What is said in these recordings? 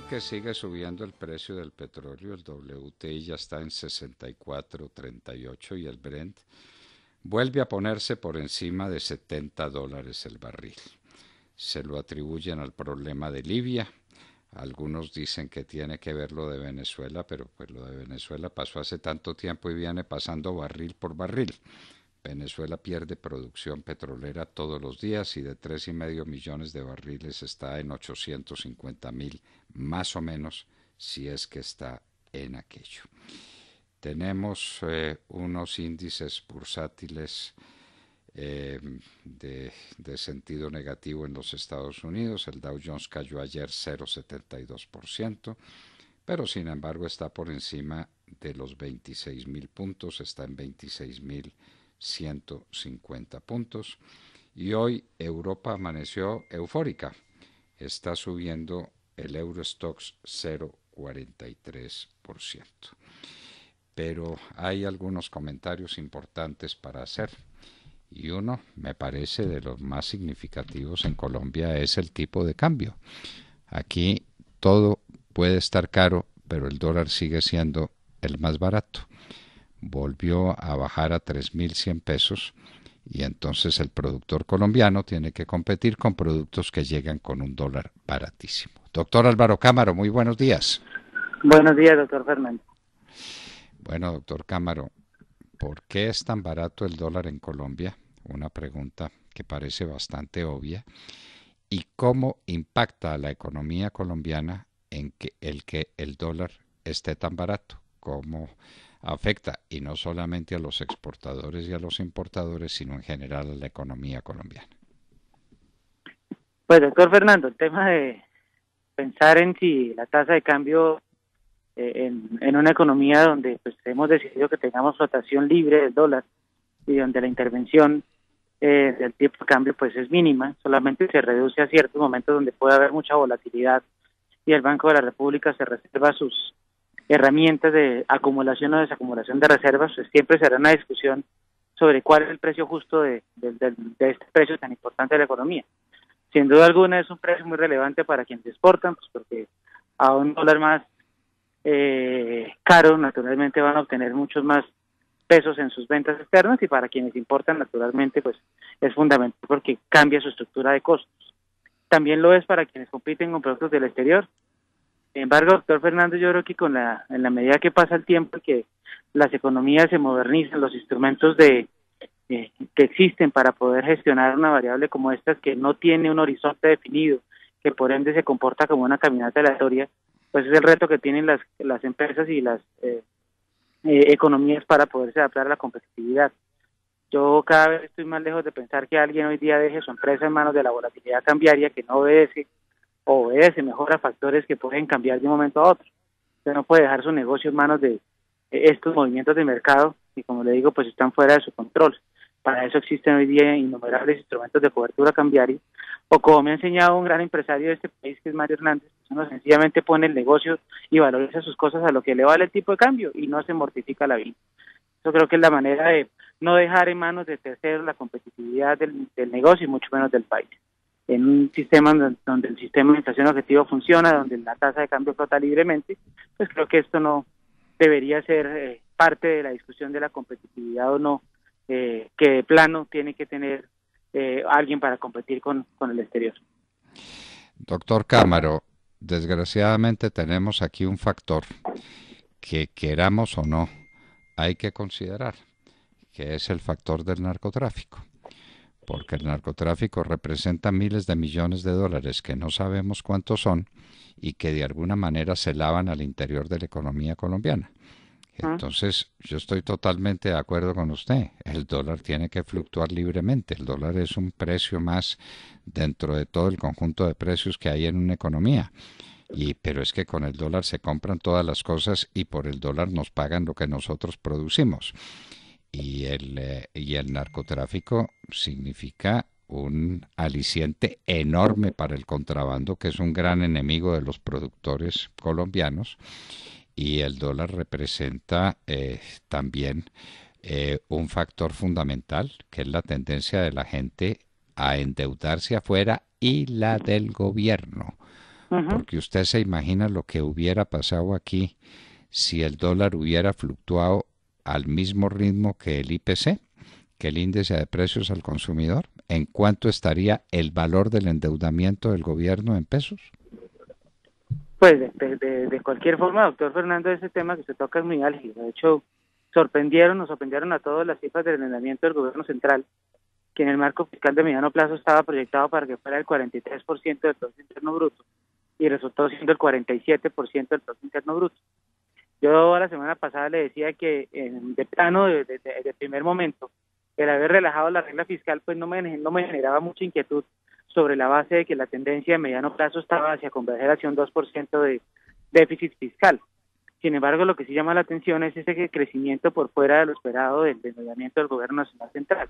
que sigue subiendo el precio del petróleo. El WTI ya está en 64.38 y el Brent vuelve a ponerse por encima de $70 el barril. Se lo atribuyen al problema de Libia. Algunos dicen que tiene que ver lo de Venezuela, pero pues lo de Venezuela pasó hace tanto tiempo y viene pasando barril por barril. Venezuela pierde producción petrolera todos los días y de 3,5 millones de barriles está en 850,000 más o menos, si es que está en aquello. Tenemos unos índices bursátiles de sentido negativo en los Estados Unidos. El Dow Jones cayó ayer 0,72%, pero sin embargo está por encima de los 26,000 puntos, está en 26,150 puntos. Y hoy Europa amaneció eufórica, está subiendo el Eurostoxx 0,43%. Pero hay algunos comentarios importantes para hacer. Y uno, me parece, de los más significativos en Colombia es el tipo de cambio. Aquí todo puede estar caro, pero el dólar sigue siendo el más barato. Volvió a bajar a 3.100 pesos y entonces el productor colombiano tiene que competir con productos que llegan con un dólar baratísimo. Doctor Álvaro Cámara, muy buenos días. Buenos días, doctor Fernando. Bueno, doctor Cámara, ¿por qué es tan barato el dólar en Colombia? Una pregunta que parece bastante obvia. ¿Y cómo impacta a la economía colombiana en que el dólar esté tan barato? ¿Cómo afecta? Y no solamente a los exportadores y a los importadores, sino en general a la economía colombiana. Pues, doctor Fernando, el tema de pensar en si la tasa de cambio en una economía donde pues hemos decidido que tengamos flotación libre del dólar y donde la intervención del tipo de cambio pues es mínima, solamente se reduce a ciertos momentos donde puede haber mucha volatilidad y el Banco de la República se reserva sus herramientas de acumulación o desacumulación de reservas, pues siempre será una discusión sobre cuál es el precio justo de este precio tan importante de la economía. Sin duda alguna es un precio muy relevante para quienes exportan, pues porque a un dólar más caro, naturalmente van a obtener muchos más pesos en sus ventas externas, y para quienes importan, naturalmente, pues es fundamental porque cambia su estructura de costos. También lo es para quienes compiten con productos del exterior. Sin embargo, doctor Fernando, yo creo que en la medida que pasa el tiempo y que las economías se modernizan, los instrumentos que existen para poder gestionar una variable como esta, que no tiene un horizonte definido, que por ende se comporta como una caminata aleatoria, pues es el reto que tienen las empresas y las economías para poderse adaptar a la competitividad. Yo cada vez estoy más lejos de pensar que alguien hoy día deje su empresa en manos de la volatilidad cambiaria, que no obedece mejor a factores que pueden cambiar de un momento a otro. Usted no puede dejar su negocio en manos de estos movimientos de mercado y, como le digo, pues están fuera de su control. Para eso existen hoy día innumerables instrumentos de cobertura cambiaria, o como me ha enseñado un gran empresario de este país, que es Mario Hernández, pues uno sencillamente pone el negocio y valoriza sus cosas a lo que le vale el tipo de cambio y no se mortifica la vida. Yo creo que es la manera de no dejar en manos de terceros la competitividad del negocio y mucho menos del país. En un sistema donde el sistema de inflación objetivo funciona, donde la tasa de cambio flota libremente, pues creo que esto no debería ser parte de la discusión de la competitividad o no, que de plano tiene que tener alguien para competir con el exterior. Doctor Cámara, desgraciadamente tenemos aquí un factor que, queramos o no, hay que considerar, que es el factor del narcotráfico. Porque el narcotráfico representa miles de millones de dólares que no sabemos cuántos son y que de alguna manera se lavan al interior de la economía colombiana. Entonces, yo estoy totalmente de acuerdo con usted. El dólar tiene que fluctuar libremente. El dólar es un precio más dentro de todo el conjunto de precios que hay en una economía. Pero es que con el dólar se compran todas las cosas y por el dólar nos pagan lo que nosotros producimos. Y el narcotráfico significa un aliciente enorme para el contrabando, que es un gran enemigo de los productores colombianos, y el dólar representa también un factor fundamental, que es la tendencia de la gente a endeudarse afuera y la del gobierno, Ujú. porque usted se imagina lo que hubiera pasado aquí si el dólar hubiera fluctuado al mismo ritmo que el IPC, que el índice de precios al consumidor. ¿En cuánto estaría el valor del endeudamiento del gobierno en pesos? Pues de cualquier forma, doctor Fernando, ese tema que se toca es muy álgido. De hecho, nos sorprendieron a todos las cifras del endeudamiento del gobierno central, que en el marco fiscal de mediano plazo estaba proyectado para que fuera el 43% del Producto Interno Bruto y resultó siendo el 47% del Producto Interno Bruto. Yo la semana pasada le decía que de plano, de primer momento, el haber relajado la regla fiscal pues no me generaba mucha inquietud sobre la base de que la tendencia de mediano plazo estaba hacia converger hacia un 2% de déficit fiscal. Sin embargo, lo que sí llama la atención es ese crecimiento por fuera de lo esperado del endeudamiento del Gobierno Nacional Central,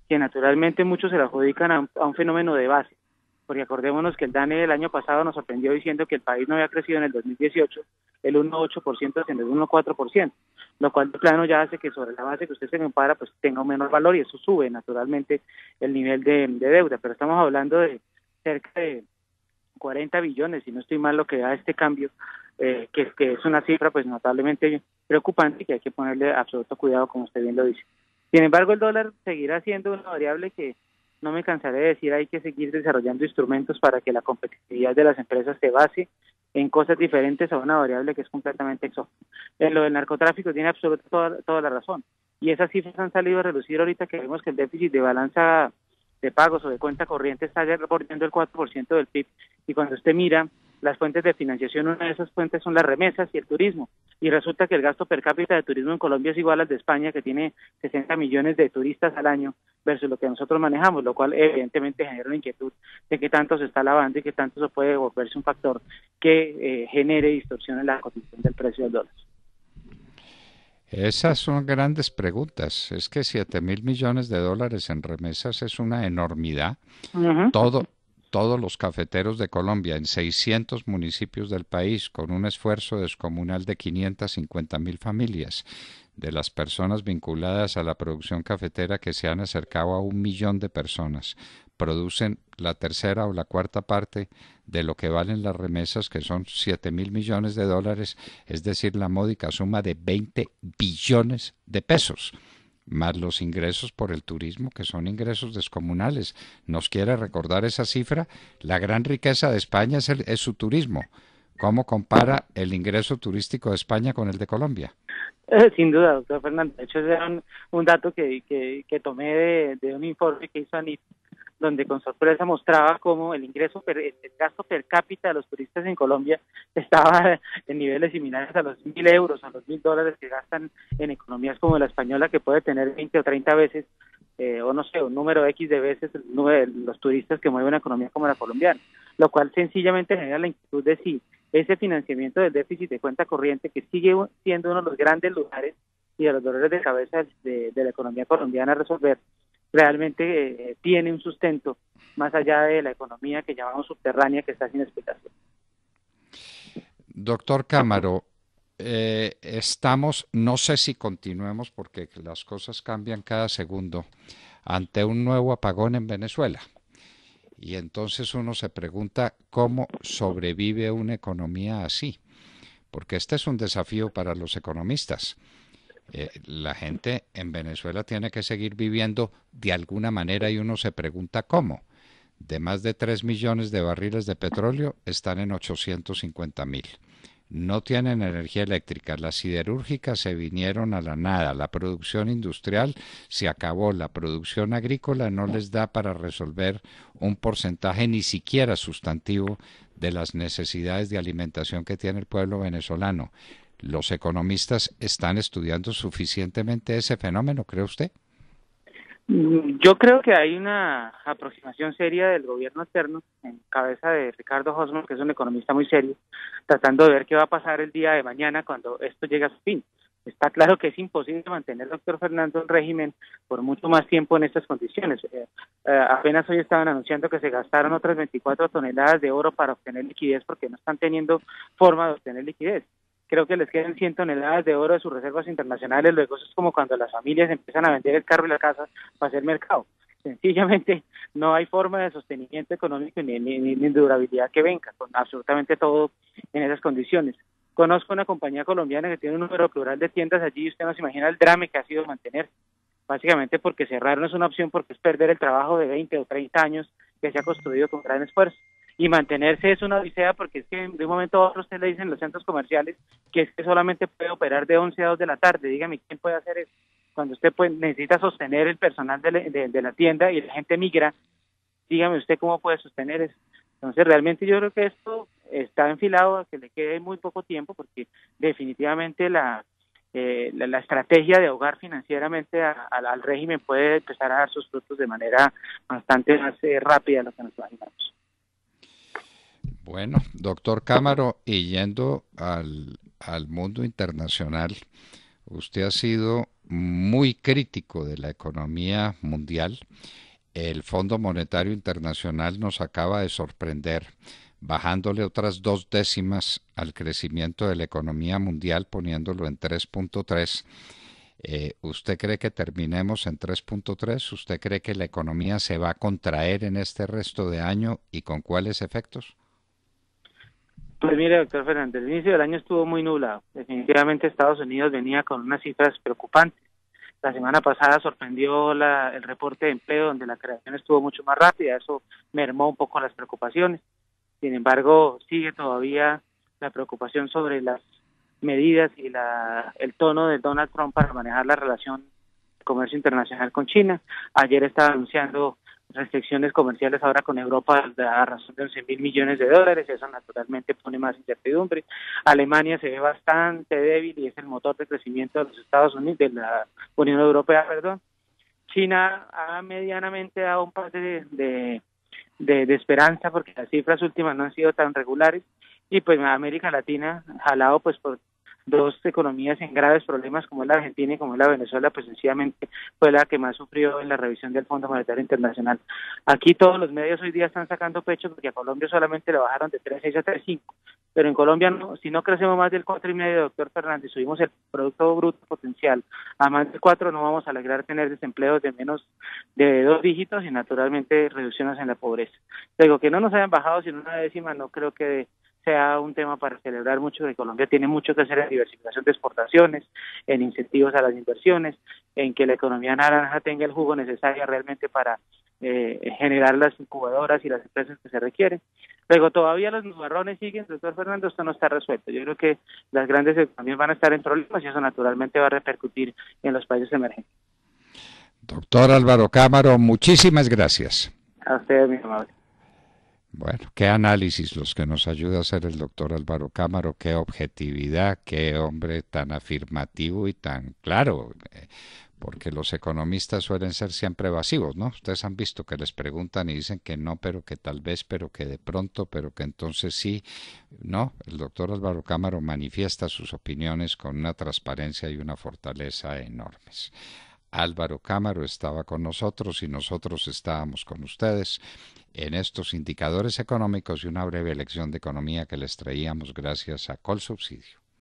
que naturalmente muchos se lo adjudican a un fenómeno de base, porque acordémonos que el DANE del año pasado nos sorprendió diciendo que el país no había crecido en el 2018 el 1,8%, sino el 1,4%, lo cual de plano ya hace que sobre la base que usted se compara, pues tenga un menor valor y eso sube naturalmente el nivel de deuda, pero estamos hablando de cerca de 40 billones, si no estoy mal, lo que da este cambio, que es una cifra pues notablemente preocupante y que hay que ponerle absoluto cuidado, como usted bien lo dice. Sin embargo, el dólar seguirá siendo una variable que no me cansaré de decir, hay que seguir desarrollando instrumentos para que la competitividad de las empresas se base en cosas diferentes a una variable que es completamente exógena. En lo del narcotráfico tiene toda la razón. Y esas cifras han salido a relucir ahorita que vemos que el déficit de balanza de pagos o de cuenta corriente está ya reportando el 4% del PIB. Y cuando usted mira las fuentes de financiación, una de esas fuentes son las remesas y el turismo. Y resulta que el gasto per cápita de turismo en Colombia es igual al de España, que tiene 60 millones de turistas al año, versus lo que nosotros manejamos, lo cual evidentemente genera una inquietud de qué tanto se está lavando y qué tanto se puede volverse un factor que genere distorsión en la cotización del precio del dólar. Esas son grandes preguntas. Es que 7.000 millones de dólares en remesas es una enormidad. Ujú. Todo, todos los cafeteros de Colombia en 600 municipios del país, con un esfuerzo descomunal de 550.000 familias, de las personas vinculadas a la producción cafetera que se han acercado a 1 millón de personas, producen la tercera o la cuarta parte de lo que valen las remesas, que son 7.000 millones de dólares, es decir, la módica suma de 20 billones de pesos, más los ingresos por el turismo, que son ingresos descomunales. ¿Nos quiere recordar esa cifra? La gran riqueza de España es su turismo. ¿Cómo compara el ingreso turístico de España con el de Colombia? Sin duda, doctor Fernández. De hecho, ese era un dato que tomé de un informe que hizo ANIT, donde con sorpresa mostraba cómo el gasto per cápita de los turistas en Colombia estaba en niveles similares a los 1.000 euros, a los $1.000 que gastan en economías como la española, que puede tener 20 o 30 veces, o no sé, un número X de veces el número de los turistas que mueve una economía como la colombiana, lo cual sencillamente genera la inquietud de si ese financiamiento del déficit de cuenta corriente, que sigue siendo uno de los grandes lugares y de los dolores de cabeza de la economía colombiana a resolver, realmente tiene un sustento más allá de la economía que llamamos subterránea, que está sin explicación. Doctor Cámaro, estamos, no sé si continuemos porque las cosas cambian cada segundo, ante un nuevo apagón en Venezuela. Y entonces uno se pregunta cómo sobrevive una economía así, porque este es un desafío para los economistas. La gente en Venezuela tiene que seguir viviendo de alguna manera y uno se pregunta cómo. De más de 3 millones de barriles de petróleo están en 850.000. No tienen energía eléctrica, las siderúrgicas se vinieron a la nada, la producción industrial se acabó, la producción agrícola no les da para resolver un porcentaje ni siquiera sustantivo de las necesidades de alimentación que tiene el pueblo venezolano. ¿Los economistas están estudiando suficientemente ese fenómeno, cree usted? Yo creo que hay una aproximación seria del gobierno externo, en cabeza de Ricardo Hosmer, que es un economista muy serio, tratando de ver qué va a pasar el día de mañana cuando esto llegue a su fin. Está claro que es imposible mantener, doctor Fernando, el régimen por mucho más tiempo en estas condiciones. Apenas hoy estaban anunciando que se gastaron otras 24 toneladas de oro para obtener liquidez porque no están teniendo forma de obtener liquidez. Creo que les quedan 100 toneladas de oro de sus reservas internacionales. Luego eso es como cuando las familias empiezan a vender el carro y la casa para hacer mercado. Sencillamente no hay forma de sostenimiento económico ni durabilidad que venga con absolutamente todo en esas condiciones. Conozco una compañía colombiana que tiene un número plural de tiendas allí y usted no se imagina el drama que ha sido mantener, básicamente porque cerrar no es una opción, porque es perder el trabajo de 20 o 30 años que se ha construido con gran esfuerzo. Y mantenerse es una odisea porque es que de un momento a otro usted le dicen en los centros comerciales que es que solamente puede operar de 11 a 2 de la tarde. Dígame, ¿quién puede hacer eso? Cuando usted pues, necesita sostener el personal de la tienda y la gente migra, dígame usted cómo puede sostener eso. Entonces, realmente yo creo que esto está enfilado a que le quede muy poco tiempo porque definitivamente la estrategia de ahogar financieramente al régimen puede empezar a dar sus frutos de manera bastante más rápida de lo que nos imaginamos. Bueno, doctor Cámaro, y yendo al mundo internacional, usted ha sido muy crítico de la economía mundial. El Fondo Monetario Internacional nos acaba de sorprender, bajándole otras 2 décimas al crecimiento de la economía mundial, poniéndolo en 3.3. ¿Usted cree que terminemos en 3.3? ¿Usted cree que la economía se va a contraer en este resto de año y con cuáles efectos? Pues mire, doctor Fernández, el inicio del año estuvo muy nublado. Definitivamente Estados Unidos venía con unas cifras preocupantes. La semana pasada sorprendió el reporte de empleo, donde la creación estuvo mucho más rápida. Eso mermó un poco las preocupaciones. Sin embargo, sigue todavía la preocupación sobre las medidas y el tono de Donald Trump para manejar la relación de comercio internacional con China. Ayer estaba anunciando restricciones comerciales ahora con Europa a razón de 11.000 millones de dólares, eso naturalmente pone más incertidumbre. Alemania se ve bastante débil y es el motor de crecimiento de los Estados Unidos, de la Unión Europea, perdón. China ha medianamente dado un pase de esperanza porque las cifras últimas no han sido tan regulares y pues América Latina, jalado pues por dos economías en graves problemas como es la Argentina y como es la Venezuela, pues sencillamente fue la que más sufrió en la revisión del Fondo Monetario Internacional. Aquí todos los medios hoy día están sacando pecho porque a Colombia solamente le bajaron de 3,6 a 3,5, pero en Colombia no, si no crecemos más del 4,5, doctor Fernández, subimos el Producto Bruto Potencial a más del 4, no vamos a lograr tener desempleos de menos de 2 dígitos y naturalmente reducciones en la pobreza. Digo, que no nos hayan bajado sin una décima, no creo que sea un tema para celebrar mucho, que Colombia tiene mucho que hacer en diversificación de exportaciones, en incentivos a las inversiones, en que la economía naranja tenga el jugo necesario realmente para generar las incubadoras y las empresas que se requieren. Luego todavía los nubarrones siguen, doctor Fernando, esto no está resuelto. Yo creo que las grandes economías van a estar en problemas y eso naturalmente va a repercutir en los países emergentes. Doctor Álvaro Cámaro, muchísimas gracias. A ustedes, mi amable. Bueno, qué análisis los que nos ayuda a hacer el doctor Álvaro Cámaro, qué objetividad, qué hombre tan afirmativo y tan claro, porque los economistas suelen ser siempre evasivos, ¿no? Ustedes han visto que les preguntan y dicen que no, pero que tal vez, pero que de pronto, pero que entonces sí, ¿no? El doctor Álvaro Cámaro manifiesta sus opiniones con una transparencia y una fortaleza enormes. Álvaro Cámaro estaba con nosotros y nosotros estábamos con ustedes en estos indicadores económicos y una breve lección de economía que les traíamos gracias a Colsubsidio.